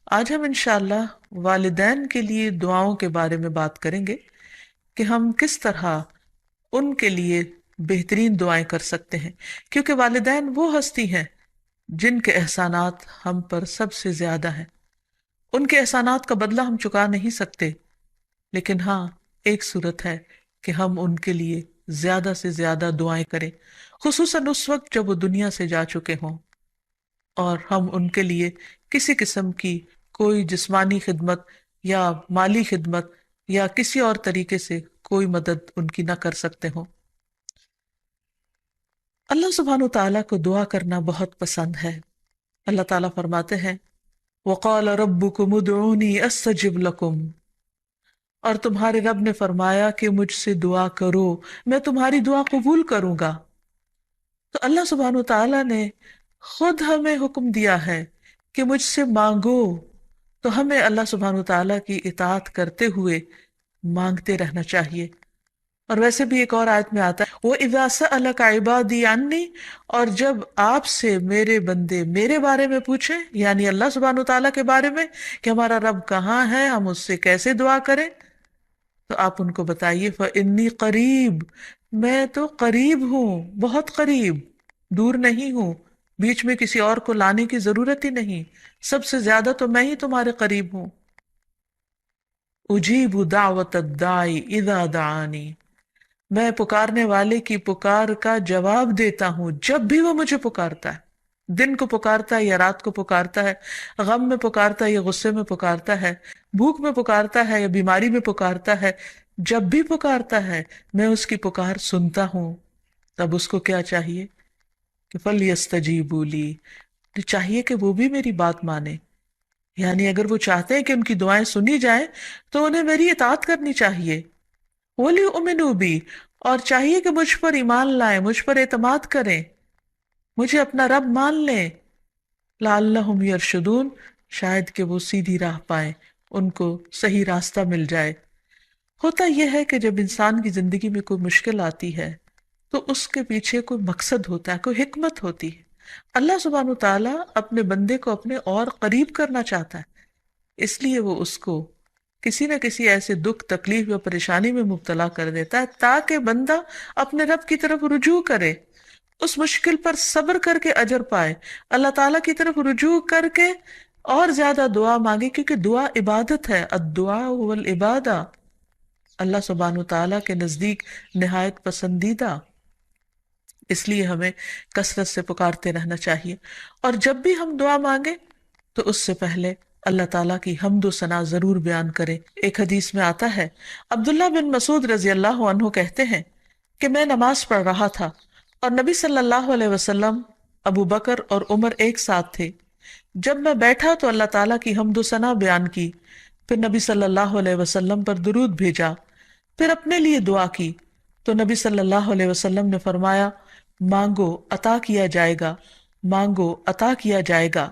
آج ہم انشاءاللہ والدین کے لیے دعاؤں کے بارے میں بات کریں گے کہ ہم کس طرح ان کے لیے بہترین دعائیں کر سکتے ہیں، کیونکہ والدین وہ ہستی ہیں جن کے احسانات ہم پر سب سے زیادہ ہیں۔ ان کے احسانات کا بدلہ ہم چکا نہیں سکتے، لیکن ہاں، ایک صورت ہے کہ ہم ان کے لیے زیادہ سے زیادہ دعائیں کریں، خصوصاً اس وقت جب وہ دنیا سے جا چکے ہوں، اور ہم ان کے لیے کسی قسم کی کوئی جسمانی خدمت یا مالی خدمت یا کسی اور طریقے سے کوئی مدد ان کی نہ کر سکتے ہوں۔ اللہ سبحانہ تعالیٰ کو دعا کرنا بہت پسند ہے۔ اللہ تعالیٰ فرماتے ہیں وَقَالَ رَبُّكُمُ ادْعُونِي أَسْتَجِبْ لَكُمْ، اور تمہارے رب نے فرمایا کہ مجھ سے دعا کرو، میں تمہاری دعا قبول کروں گا۔ تو اللہ سبحانہ تعالیٰ نے خود ہمیں حکم دیا ہے کہ مجھ سے مانگو، تو ہمیں اللہ سبحانہ تعالیٰ کی اطاعت کرتے ہوئے مانگتے رہنا چاہیے۔ اور ویسے بھی ایک اور آیت میں آتا ہے وَإِذَا سَأَلَكَ عِبَادِي عَنِّي، اور جب آپ سے میرے بندے میرے بارے میں پوچھیں، یعنی اللہ سبحانہ تعالیٰ کے بارے میں کہ ہمارا رب کہاں ہے، ہم اس سے کیسے دعا کریں، تو آپ ان کو بتائیے فَإِنِّي قریب، میں تو قریب ہوں، بہت قریب، دور نہیں ہوں، بیچ میں کسی اور کو لانے کی ضرورت ہی نہیں، سب سے زیادہ تو میں ہی تمہارے قریب ہوں۔ اجیب دعوت الداعی اذا دعانی، میں پکارنے والے کی پکار کا جواب دیتا ہوں جب بھی وہ مجھے پکارتا ہے، دن کو پکارتا ہے یا رات کو پکارتا ہے، غم میں پکارتا ہے یا غصے میں پکارتا ہے، بھوک میں پکارتا ہے یا بیماری میں پکارتا ہے، جب بھی پکارتا ہے میں اس کی پکار سنتا ہوں۔ تب اس کو کیا چاہیے کہ فَلْيَسْتَجِيبُوا لِي، چاہیے کہ وہ بھی میری بات مانے، یعنی اگر وہ چاہتے ہیں کہ ان کی دعائیں سنی جائیں تو انہیں میری اطاعت کرنی چاہیے۔ وَلْيُؤْمِنُوا بِي، اور چاہیے کہ مجھ پر ایمان لائیں، مجھ پر اعتماد کریں، مجھے اپنا رب مان لیں، لعلہم یرشدون، شاید کہ وہ سیدھی راہ پائیں، ان کو صحیح راستہ مل جائے۔ ہوتا یہ ہے کہ جب انسان کی زندگی میں کوئی مشکل آتی ہے تو اس کے پیچھے کوئی مقصد ہوتا ہے، کوئی حکمت ہوتی ہے۔ اللہ سبحانہ تعالیٰ اپنے بندے کو اپنے اور قریب کرنا چاہتا ہے، اس لیے وہ اس کو کسی نہ کسی ایسے دکھ، تکلیف یا پریشانی میں مبتلا کر دیتا ہے تاکہ بندہ اپنے رب کی طرف رجوع کرے، اس مشکل پر صبر کر کے اجر پائے، اللہ تعالیٰ کی طرف رجوع کر کے اور زیادہ دعا مانگے، کیونکہ دعا عبادت ہے، الدعاء والعبادہ، اللہ سبحانہ تعالیٰ کے نزدیک نہایت پسندیدہ، اس لیے ہمیں کثرت سے پکارتے رہنا چاہیے۔ اور جب بھی ہم دعا مانگیں تو اس سے پہلے اللہ تعالیٰ کی حمد و ثنا ضرور بیان کریں۔ ایک حدیث میں آتا ہے عبداللہ بن مسعود رضی اللہ عنہ کہتے ہیں کہ میں نماز پڑھ رہا تھا اور نبی صلی اللہ علیہ وسلم، ابو بکر اور عمر ایک ساتھ تھے۔ جب میں بیٹھا تو اللہ تعالیٰ کی حمد و ثنا بیان کی، پھر نبی صلی اللہ علیہ وسلم پر درود بھیجا، پھر اپنے لیے دعا کی، تو نبی صلی اللہ علیہ وسلم نے فرمایا مانگو عطا کیا جائے گا، مانگو عطا کیا جائے گا۔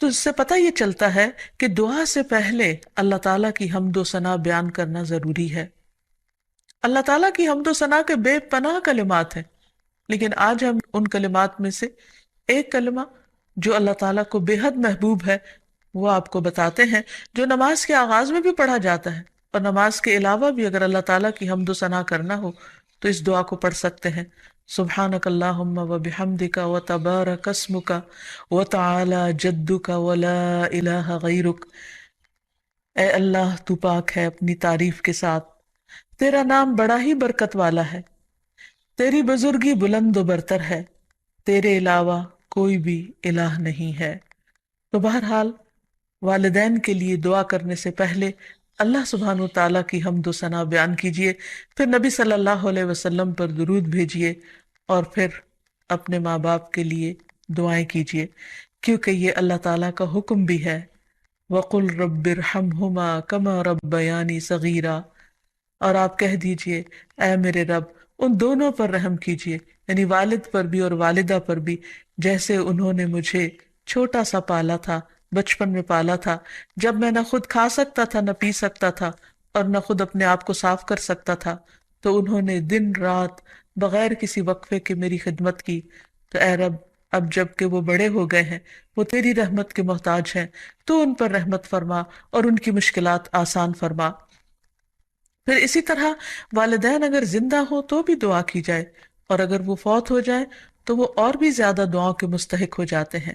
تو اس سے پتہ یہ چلتا ہے کہ دعا سے پہلے اللہ تعالیٰ کی حمد و ثنا بیان کرنا ضروری ہے۔ اللہ تعالیٰ کی حمد و ثنا کے بے پناہ کلمات ہیں، لیکن آج ہم ان کلمات میں سے ایک کلمہ جو اللہ تعالیٰ کو بے حد محبوب ہے وہ آپ کو بتاتے ہیں، جو نماز کے آغاز میں بھی پڑھا جاتا ہے، اور نماز کے علاوہ بھی اگر اللہ تعالیٰ کی حمد و ثنا کرنا ہو تو اس دعا کو پڑھ سکتے ہیں۔ سبحانک اللہم و بحمدک و تبارک اسمک و تعالی جدک و لا الہ غیرک، اے اللہ تو پاک ہے اپنی تعریف کے ساتھ، تیرا نام بڑا ہی برکت والا ہے، تیری بزرگی بلند و برتر ہے، تیرے علاوہ کوئی بھی الہ نہیں ہے۔ تو بہرحال والدین کے لیے دعا کرنے سے پہلے اللہ سبحانہ تعالیٰ کی حمد و ثنا بیان کیجیے، پھر نبی صلی اللہ علیہ وسلم پر درود بھیجیے، اور پھر اپنے ماں باپ کے لیے دعائیں کیجیے، کیونکہ یہ اللہ تعالیٰ کا حکم بھی ہے وَقُلْ رَبِّ ارْحَمْهُمَا كَمَا رَبَّيَانِي صَغِيرًا، اور آپ کہہ دیجئے اے میرے رب ان دونوں پر رحم کیجیے، یعنی والد پر بھی اور والدہ پر بھی، جیسے انہوں نے مجھے چھوٹا سا پالا تھا، بچپن میں پالا تھا، جب میں نہ خود کھا سکتا تھا نہ پی سکتا تھا اور نہ خود اپنے آپ کو صاف کر سکتا تھا، تو انہوں نے دن رات بغیر کسی وقفے کے میری خدمت کی، تو اے رب اب جب کہ وہ بڑے ہو گئے ہیں، وہ تیری رحمت کے محتاج ہیں، تو ان پر رحمت فرما اور ان کی مشکلات آسان فرما۔ پھر اسی طرح والدین اگر زندہ ہوں تو بھی دعا کی جائے، اور اگر وہ فوت ہو جائے تو وہ اور بھی زیادہ دعاؤں کے مستحق ہو جاتے ہیں۔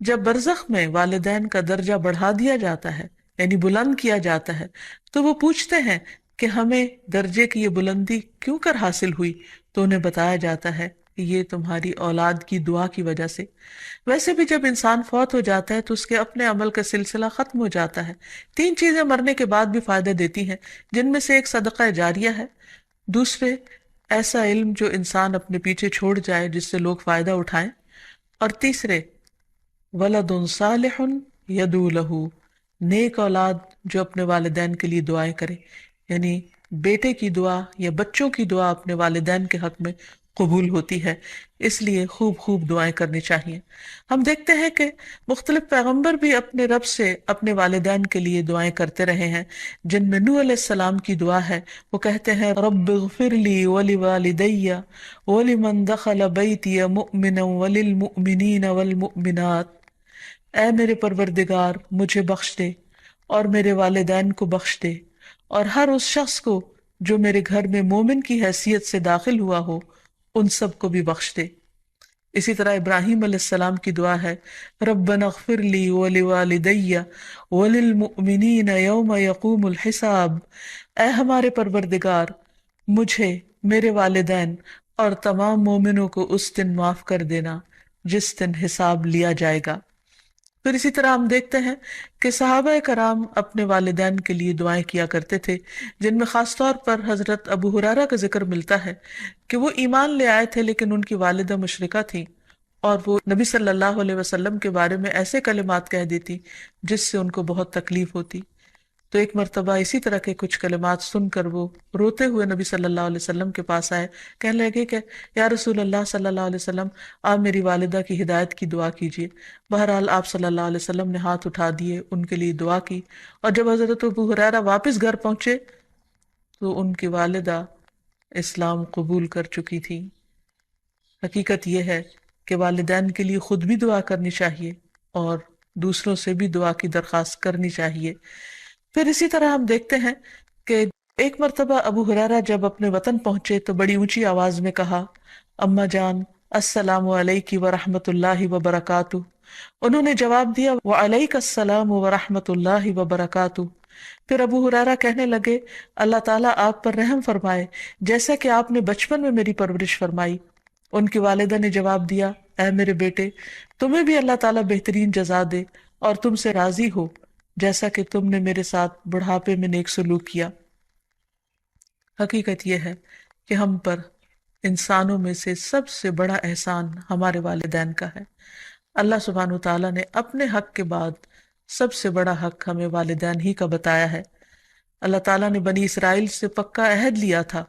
جب برزخ میں والدین کا درجہ بڑھا دیا جاتا ہے، یعنی بلند کیا جاتا ہے، تو وہ پوچھتے ہیں کہ ہمیں درجے کی یہ بلندی کیوں کر حاصل ہوئی؟ تو انہیں بتایا جاتا ہے کہ یہ تمہاری اولاد کی دعا کی وجہ سے۔ ویسے بھی جب انسان فوت ہو جاتا ہے تو اس کے اپنے عمل کا سلسلہ ختم ہو جاتا ہے۔ تین چیزیں مرنے کے بعد بھی فائدہ دیتی ہیں، جن میں سے ایک صدقہ جاریہ ہے، دوسرے ایسا علم جو انسان اپنے پیچھے چھوڑ جائے جس سے لوگ فائدہ اٹھائیں، اور تیسرے ولد صالح یدعو لہ، نیک اولاد جو اپنے والدین کے لیے دعائیں کرے، یعنی بیٹے کی دعا یا بچوں کی دعا اپنے والدین کے حق میں قبول ہوتی ہے، اس لیے خوب خوب دعائیں کرنی چاہیے۔ ہم دیکھتے ہیں کہ مختلف پیغمبر بھی اپنے رب سے اپنے والدین کے لیے دعائیں کرتے رہے ہیں، جن میں نوح علیہ السلام کی دعا ہے۔ وہ کہتے ہیں رب اغفر لی ولوالدی ولمن دخل بیتی مؤمنا وللمؤمنین والمؤمنات، اے میرے پروردگار مجھے بخش دے اور میرے والدین کو بخش دے، اور ہر اس شخص کو جو میرے گھر میں مومن کی حیثیت سے داخل ہوا ہو ان سب کو بھی بخش دے۔ اسی طرح ابراہیم علیہ السلام کی دعا ہے ربنا اغفر لی ولوالدی وللمؤمنین یوم یقوم الحساب، اے ہمارے پروردگار مجھے، میرے والدین اور تمام مومنوں کو اس دن معاف کر دینا جس دن حساب لیا جائے گا۔ پھر اسی طرح ہم دیکھتے ہیں کہ صحابہ کرام اپنے والدین کے لیے دعائیں کیا کرتے تھے، جن میں خاص طور پر حضرت ابو ہریرہ کا ذکر ملتا ہے کہ وہ ایمان لے آئے تھے لیکن ان کی والدہ مشرکہ تھیں، اور وہ نبی صلی اللہ علیہ وسلم کے بارے میں ایسے کلمات کہہ دیتی جس سے ان کو بہت تکلیف ہوتی۔ تو ایک مرتبہ اسی طرح کے کچھ کلمات سن کر وہ روتے ہوئے نبی صلی اللہ علیہ وسلم کے پاس آئے، کہنے لگے کہ یا رسول اللہ صلی اللہ علیہ وسلم، آپ میری والدہ کی ہدایت کی دعا کیجیے۔ بہرحال آپ صلی اللہ علیہ وسلم نے ہاتھ اٹھا دیے، ان کے لیے دعا کی، اور جب حضرت ابو ہریرہ واپس گھر پہنچے تو ان کی والدہ اسلام قبول کر چکی تھی۔ حقیقت یہ ہے کہ والدین کے لیے خود بھی دعا کرنی چاہیے اور دوسروں سے بھی دعا کی درخواست کرنی چاہیے۔ پھر اسی طرح ہم دیکھتے ہیں کہ ایک مرتبہ ابو ہریرہ جب اپنے وطن پہنچے تو بڑی اونچی آواز میں کہا اماں جان السلام علیکی ورحمۃ اللہ وبرکاتہ۔ انہوں نے جواب دیا وعلیک السلام ورحمۃ اللہ وبرکاتہ۔ پھر ابو ہریرہ کہنے لگے اللہ تعالیٰ آپ پر رحم فرمائے جیسا کہ آپ نے بچپن میں میری پرورش فرمائی۔ ان کی والدہ نے جواب دیا اے میرے بیٹے، تمہیں بھی اللہ تعالیٰ بہترین جزا دے اور تم سے راضی ہو جیسا کہ تم نے میرے ساتھ بڑھاپے میں نیک سلوک کیا۔ حقیقت یہ ہے کہ ہم پر انسانوں میں سے سب سے بڑا احسان ہمارے والدین کا ہے۔ اللہ سبحانہ وتعالیٰ نے اپنے حق کے بعد سب سے بڑا حق ہمیں والدین ہی کا بتایا ہے۔ اللہ تعالیٰ نے بنی اسرائیل سے پکا عہد لیا تھا۔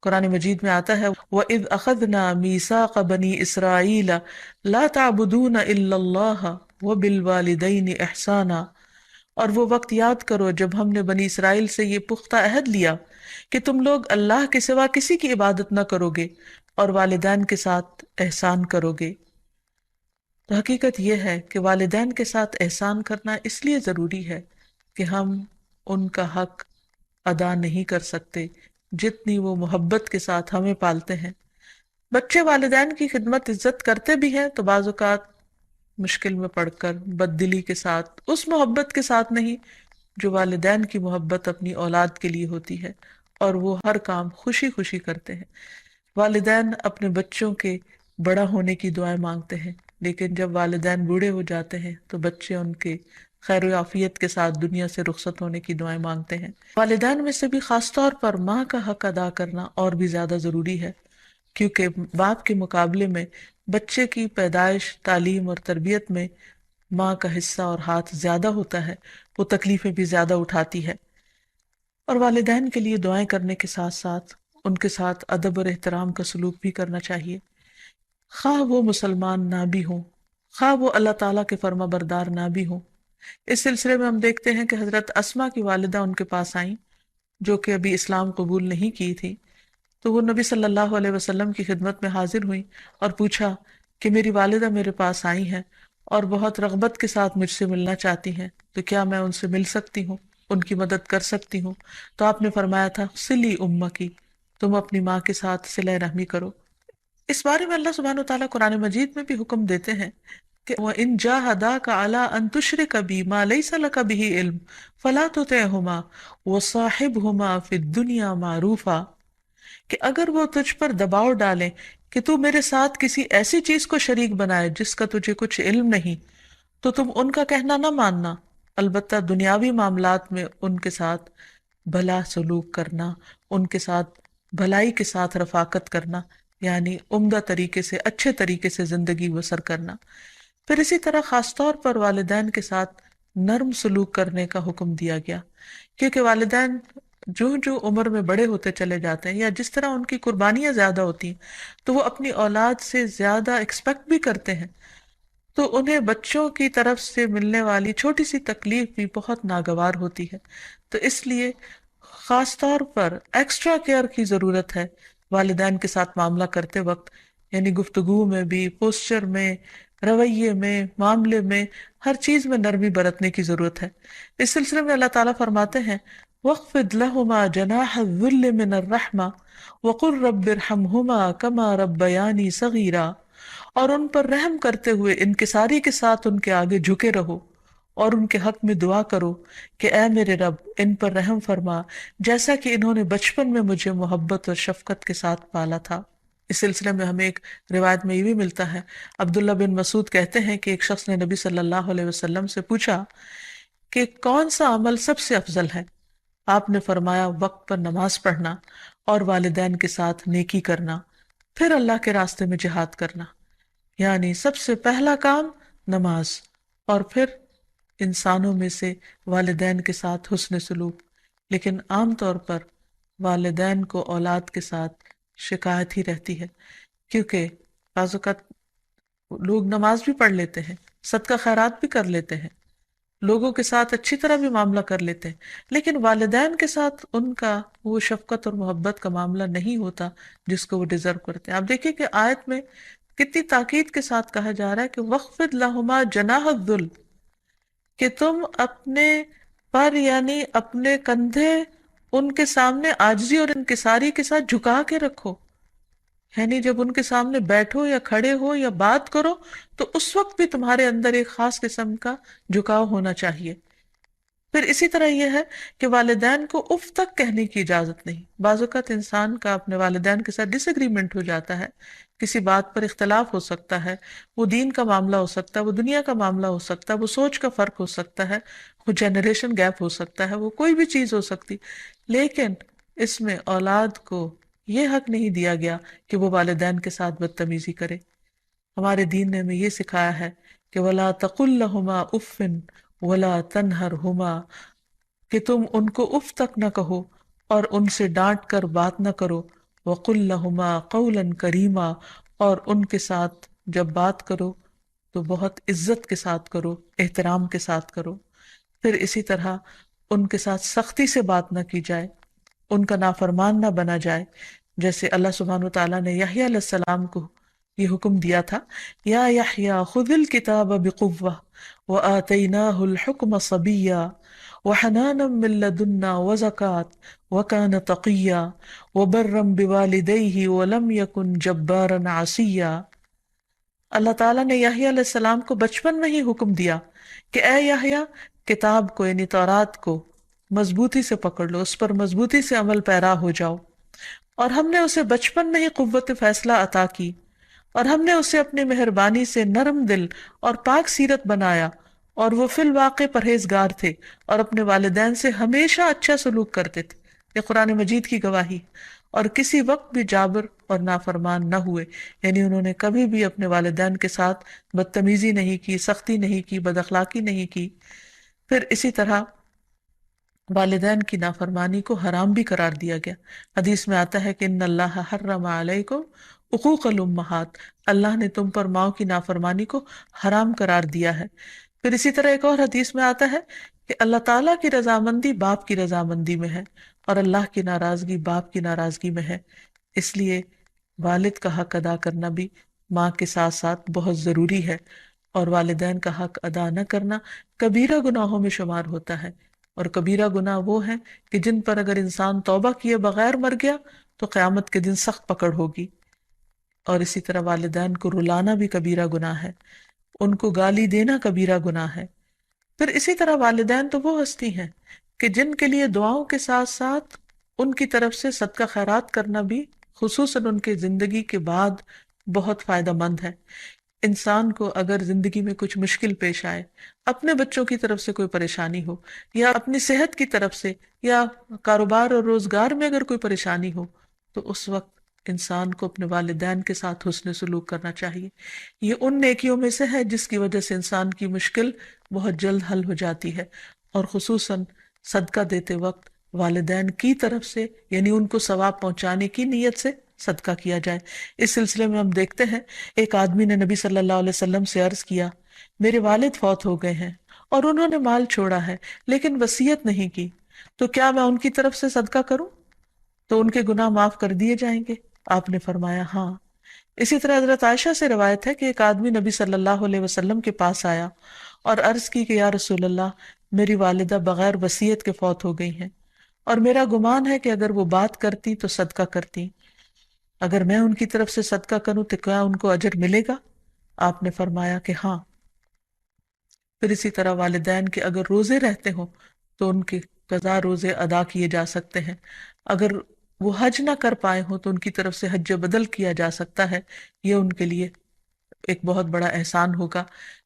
قرآن مجید میں آتا ہے وَإِذْ أَخَذْنَا مِيثَاقَ بَنِي إِسْرَائِيلَ لَا تَعْبُدُونَ إِلَّا اللَّهَ وَبِالْوَالِدَيْنِ إِحْسَانًا، اور وہ وقت یاد کرو جب ہم نے بنی اسرائیل سے یہ پختہ عہد لیا کہ تم لوگ اللہ کے سوا کسی کی عبادت نہ کرو گے اور والدین کے ساتھ احسان کرو گے۔ تو حقیقت یہ ہے کہ والدین کے ساتھ احسان کرنا اس لیے ضروری ہے کہ ہم ان کا حق ادا نہیں کر سکتے جتنی وہ محبت کے ساتھ ہمیں پالتے ہیں۔ بچے والدین کی خدمت عزت کرتے بھی ہیں تو بعض اوقات مشکل میں پڑ کر بد دلی کے ساتھ، اس محبت کے ساتھ نہیں جو والدین کی محبت اپنی اولاد کے لیے ہوتی ہے، اور وہ ہر کام خوشی خوشی کرتے ہیں۔ والدین اپنے بچوں کے بڑا ہونے کی دعائیں مانگتے ہیں، لیکن جب والدین بوڑھے ہو جاتے ہیں تو بچے ان کے خیر و عافیت کے ساتھ دنیا سے رخصت ہونے کی دعائیں مانگتے ہیں۔ والدین میں سے بھی خاص طور پر ماں کا حق ادا کرنا اور بھی زیادہ ضروری ہے، کیونکہ باپ کے مقابلے میں بچے کی پیدائش، تعلیم اور تربیت میں ماں کا حصہ اور ہاتھ زیادہ ہوتا ہے، وہ تکلیفیں بھی زیادہ اٹھاتی ہے۔ اور والدین کے لیے دعائیں کرنے کے ساتھ ساتھ ان کے ساتھ ادب اور احترام کا سلوک بھی کرنا چاہیے، خواہ وہ مسلمان نہ بھی ہوں، خواہ وہ اللہ تعالیٰ کے فرما بردار نہ بھی ہوں۔ اس سلسلے میں ہم دیکھتے ہیں کہ حضرت اسما کی والدہ ان کے پاس آئیں جو کہ ابھی اسلام قبول نہیں کی تھی، تو وہ نبی صلی اللہ علیہ وسلم کی خدمت میں حاضر ہوئیں اور پوچھا کہ میری والدہ میرے پاس آئی ہیں اور بہت رغبت کے ساتھ مجھ سے ملنا چاہتی ہیں، تو کیا میں ان سے مل سکتی ہوں، ان کی مدد کر سکتی ہوں؟ تو آپ نے فرمایا تھا صلی امکی، تم اپنی ماں کے ساتھ صلہ رحمی کرو۔ اس بارے میں اللہ سبحانہ وتعالیٰ قرآن مجید میں بھی حکم دیتے ہیں کہ وَإِن جَاهَدَاكَ عَلَىٰ أَن تُشْرِكَ بِي مَا لَيْسَ لَكَ بِهِ عِلْمٌ فَلَا تُطِعْهُمَا وَصَاحِبْهُمَا فِي الدُّنْيَا مَعْرُوفًا، کہ اگر وہ تجھ پر دباؤ ڈالیں کہ تو میرے ساتھ کسی ایسی چیز کو شریک بنائے جس کا تجھے کچھ علم نہیں، تو تم ان کا کہنا نہ ماننا، البتہ دنیاوی معاملات میں ان کے ساتھ بھلا سلوک کرنا، ان کے ساتھ بھلائی کے ساتھ رفاقت کرنا، یعنی عمدہ طریقے سے، اچھے طریقے سے زندگی بسر کرنا۔ پھر اسی طرح خاص طور پر والدین کے ساتھ نرم سلوک کرنے کا حکم دیا گیا، کیونکہ والدین جو جو عمر میں بڑے ہوتے چلے جاتے ہیں یا جس طرح ان کی قربانیاں زیادہ ہوتی ہیں تو وہ اپنی اولاد سے زیادہ ایکسپیکٹ بھی کرتے ہیں، تو انہیں بچوں کی طرف سے ملنے والی چھوٹی سی تکلیف بھی بہت ناگوار ہوتی ہے۔ تو اس لیے خاص طور پر ایکسٹرا کیئر کی ضرورت ہے والدین کے ساتھ معاملہ کرتے وقت، یعنی گفتگو میں بھی، پوسچر میں، رویے میں، معاملے میں، ہر چیز میں نرمی برتنے کی ضرورت ہے۔ اس سلسلے میں اللہ تعالیٰ فرماتے ہیں وَاخْفِضْ لَهُمَا جَنَاحَ الذُّلِّ مِنَ الرَّحْمَةِ وَقُلْ رَبِّ ارْحَمْهُمَا كَمَا رَبَّيَانِي صَغِيرًا، اور ان پر رحم کرتے ہوئے انکساری کے ساتھ ان کے آگے جھکے رہو اور ان کے حق میں دعا کرو کہ اے میرے رب ان پر رحم فرما جیسا کہ انہوں نے بچپن میں مجھے محبت اور شفقت کے ساتھ پالا تھا۔ اس سلسلے میں ہمیں ایک روایت میں یہ بھی ملتا ہے، عبداللہ بن مسعود کہتے ہیں کہ ایک شخص نے نبی صلی اللہ علیہ وسلم سے پوچھا کہ کون سا عمل سب سے افضل ہے؟ آپ نے فرمایا وقت پر نماز پڑھنا اور والدین کے ساتھ نیکی کرنا، پھر اللہ کے راستے میں جہاد کرنا، یعنی سب سے پہلا کام نماز، اور پھر انسانوں میں سے والدین کے ساتھ حسن سلوک۔ لیکن عام طور پر والدین کو اولاد کے ساتھ شکایت ہی رہتی ہے، کیونکہ بعض اوقات لوگ نماز بھی پڑھ لیتے ہیں، صدقہ خیرات بھی کر لیتے ہیں، لوگوں کے ساتھ اچھی طرح بھی معاملہ کر لیتے ہیں، لیکن والدین کے ساتھ ان کا وہ شفقت اور محبت کا معاملہ نہیں ہوتا جس کو وہ ڈیزرو کرتے ہیں۔ آپ دیکھیں کہ آیت میں کتنی تاکید کے ساتھ کہا جا رہا ہے کہ وَاخْفِضْ لَهُمَا جَنَاحَ الذُّلِّ، کہ تم اپنے پر یعنی اپنے کندھے ان کے سامنے عاجزی اور انکساری کے ساتھ جھکا کے رکھو، یعنی جب ان کے سامنے بیٹھو یا کھڑے ہو یا بات کرو تو اس وقت بھی تمہارے اندر ایک خاص قسم کا جھکاؤ ہونا چاہیے۔ پھر اسی طرح یہ ہے کہ والدین کو اف تک کہنے کی اجازت نہیں۔ بعض اوقات انسان کا اپنے والدین کے ساتھ ڈس ایگریمنٹ ہو جاتا ہے، کسی بات پر اختلاف ہو سکتا ہے، وہ دین کا معاملہ ہو سکتا ہے، وہ دنیا کا معاملہ ہو سکتا ہے، وہ سوچ کا فرق ہو سکتا ہے، وہ جنریشن گیپ ہو سکتا ہے، وہ کوئی بھی چیز ہو سکتی، لیکن اس میں اولاد کو یہ حق نہیں دیا گیا کہ وہ والدین کے ساتھ بدتمیزی کرے۔ ہمارے دین نے ہمیں یہ سکھایا ہے کہ وَلَا تَقُلْ لَهُمَا أُفٍّ وَلَا تَنْهَرْهُمَا، کہ تم ان کو اف تک نہ کہو اور ان سے ڈانٹ کر بات نہ کرو، وَقُلْ لَهُمَا قَوْلًا كَرِيمًا، اور ان کے ساتھ جب بات کرو تو بہت عزت کے ساتھ کرو، احترام کے ساتھ کرو۔ پھر اسی طرح ان کے ساتھ سختی سے بات نہ کی جائے، ان کا نافرمان نہ بنا جائے، جیسے اللہ سبحانہ وتعالیٰ نے یحییٰ علیہ السلام کو یہ حکم دیا تھا یا یحییٰ خذ الکتاب بقوہ وآتیناہ الحکم صبیا وحنانا من لدنا وزکاة وکان تقیا وبرا بوالدیہ ولم یکن جبارا عصیا۔ اللہ تعالیٰ نے یحییٰ علیہ السلام کو بچپن میں ہی حکم دیا کہ اے یحییٰ، کتاب کو یعنی تورات کو مضبوطی سے پکڑ لو، اس پر مضبوطی سے عمل پیرا ہو جاؤ، اور ہم نے اسے بچپن میں ہی قوت فیصلہ عطا کی، اور ہم نے اسے اپنی مہربانی سے نرم دل اور پاک سیرت بنایا، اور وہ فی الواقع پرہیزگار تھے اور اپنے والدین سے ہمیشہ اچھا سلوک کرتے تھے۔ یہ قرآن مجید کی گواہی، اور کسی وقت بھی جابر اور نافرمان نہ ہوئے، یعنی انہوں نے کبھی بھی اپنے والدین کے ساتھ بدتمیزی نہیں کی، سختی نہیں کی، بد اخلاقی نہیں کی۔ پھر اسی طرح والدین کی نافرمانی کو حرام بھی قرار دیا گیا۔ حدیث میں آتا ہے کہ ان اللہ حرم علیکم حقوق الامہات، اللہ نے تم پر ماؤں کی نافرمانی کو حرام قرار دیا ہے۔ پھر اسی طرح ایک اور حدیث میں آتا ہے کہ اللہ تعالیٰ کی رضامندی باپ کی رضامندی میں ہے، اور اللہ کی ناراضگی باپ کی ناراضگی میں ہے، اس لیے والد کا حق ادا کرنا بھی ماں کے ساتھ ساتھ بہت ضروری ہے، اور والدین کا حق ادا نہ کرنا کبیرہ گناہوں میں شمار ہوتا ہے، اور کبیرہ گناہ وہ ہیں کہ جن پر اگر انسان توبہ کیے بغیر مر گیا تو قیامت کے دن سخت پکڑ ہوگی۔ اور اسی طرح والدین کو رلانا بھی کبیرہ گناہ ہے، ان کو گالی دینا کبیرہ گناہ ہے۔ پھر اسی طرح والدین تو وہ ہستی ہیں کہ جن کے لیے دعاؤں کے ساتھ ساتھ ان کی طرف سے صدقہ خیرات کرنا بھی خصوصاً ان کے زندگی کے بعد بہت فائدہ مند ہے۔ انسان کو اگر زندگی میں کچھ مشکل پیش آئے، اپنے بچوں کی طرف سے کوئی پریشانی ہو، یا اپنی صحت کی طرف سے، یا کاروبار اور روزگار میں اگر کوئی پریشانی ہو، تو اس وقت انسان کو اپنے والدین کے ساتھ حسن سلوک کرنا چاہیے۔ یہ ان نیکیوں میں سے ہے جس کی وجہ سے انسان کی مشکل بہت جلد حل ہو جاتی ہے، اور خصوصاً صدقہ دیتے وقت والدین کی طرف سے، یعنی ان کو ثواب پہنچانے کی نیت سے صدقہ کیا جائے۔ اس سلسلے میں ہم دیکھتے ہیں ایک آدمی نے نبی صلی اللہ علیہ وسلم سے عرض کیا، میرے والد فوت ہو گئے ہیں اور انہوں نے مال چھوڑا ہے لیکن وصیت نہیں کی، تو کیا میں ان کی طرف سے صدقہ کروں تو ان کے گناہ معاف کر دیے جائیں گے؟ آپ نے فرمایا ہاں۔ اسی طرح حضرت عائشہ سے روایت ہے کہ ایک آدمی نبی صلی اللہ علیہ وسلم کے پاس آیا اور عرض کی کہ یا رسول اللہ، میری والدہ بغیر وصیت کے فوت ہو گئی ہیں، اور میرا گمان ہے کہ اگر وہ بات کرتی تو صدقہ کرتی، اگر میں ان کی طرف سے صدقہ کروں تو کیا ان کو اجر ملے گا؟ آپ نے فرمایا کہ ہاں۔ پھر اسی طرح والدین کے اگر روزے رہتے ہوں تو ان کے قضا روزے ادا کیے جا سکتے ہیں، اگر وہ حج نہ کر پائے ہوں تو ان کی طرف سے حج بدل کیا جا سکتا ہے، یہ ان کے لیے ایک بہت بڑا احسان ہوگا۔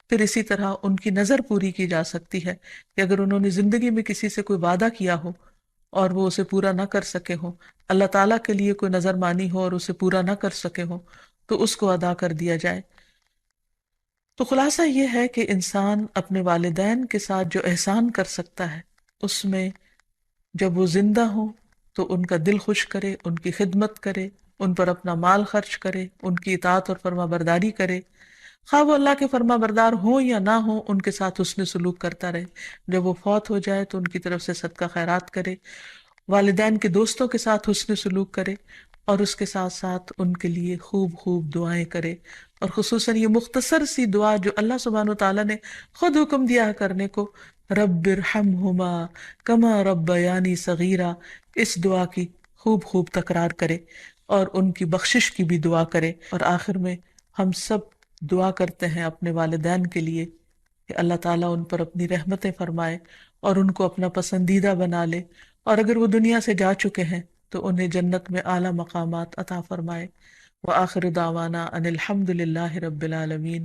پھر اسی طرح ان کی نظر پوری کی جا سکتی ہے کہ اگر انہوں نے زندگی میں کسی سے کوئی وعدہ کیا ہو اور وہ اسے پورا نہ کر سکے ہوں، اللہ تعالیٰ کے لیے کوئی نظر مانی ہو اور اسے پورا نہ کر سکے ہوں، تو اس کو ادا کر دیا جائے۔ تو خلاصہ یہ ہے کہ انسان اپنے والدین کے ساتھ جو احسان کر سکتا ہے، اس میں جب وہ زندہ ہوں تو ان کا دل خوش کرے، ان کی خدمت کرے، ان پر اپنا مال خرچ کرے، ان کی اطاعت اور فرما برداری کرے، خواہ وہ اللہ کے فرما بردار ہوں یا نہ ہوں، ان کے ساتھ حسن سلوک کرتا رہے۔ جب وہ فوت ہو جائے تو ان کی طرف سے صدقہ خیرات کرے، والدین کے دوستوں کے ساتھ حسن سلوک کرے، اور اس کے ساتھ ساتھ ان کے لیے خوب خوب دعائیں کرے، اور خصوصاً یہ مختصر سی دعا جو اللہ سبحانہ وتعالیٰ نے خود حکم دیا ہے کرنے کو، رب ارحمہما کما ربیانی صغیرا، اس دعا کی خوب خوب تکرار کرے اور ان کی بخشش کی بھی دعا کرے۔ اور آخر میں ہم سب دعا کرتے ہیں اپنے والدین کے لیے کہ اللہ تعالیٰ ان پر اپنی رحمتیں فرمائے اور ان کو اپنا پسندیدہ بنا لے، اور اگر وہ دنیا سے جا چکے ہیں تو انہیں جنت میں اعلیٰ مقامات عطا فرمائے۔ وآخر دعوانا ان الحمد للہ رب العالمین۔